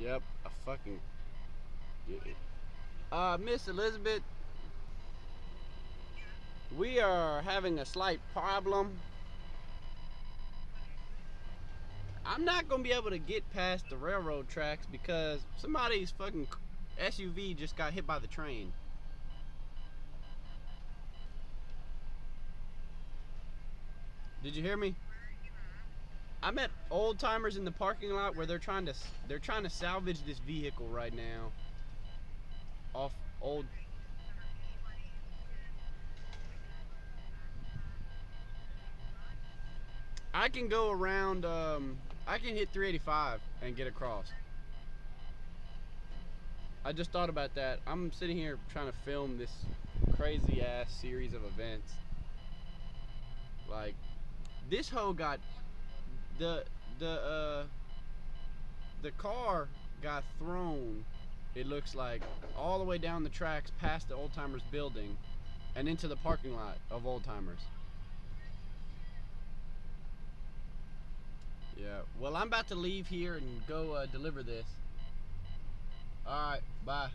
Yep, a fucking. Miss Elizabeth, we are having a slight problem. I'm not gonna be able to get past the railroad tracks because somebody's fucking SUV just got hit by the train. Did you hear me? I'm at Old Timers in the parking lot where they're trying to salvage this vehicle right now off old. I can go around. I can hit 385 and get across. I just thought about that. I'm sitting here trying to film this crazy ass series of events. Like this hoe got the the uh the car got thrown. It looks like all the way down the tracks past the Old Timers building and into the parking lot of Old Timers. Yeah. Well, I'm about to leave here and go deliver this. All right. Bye.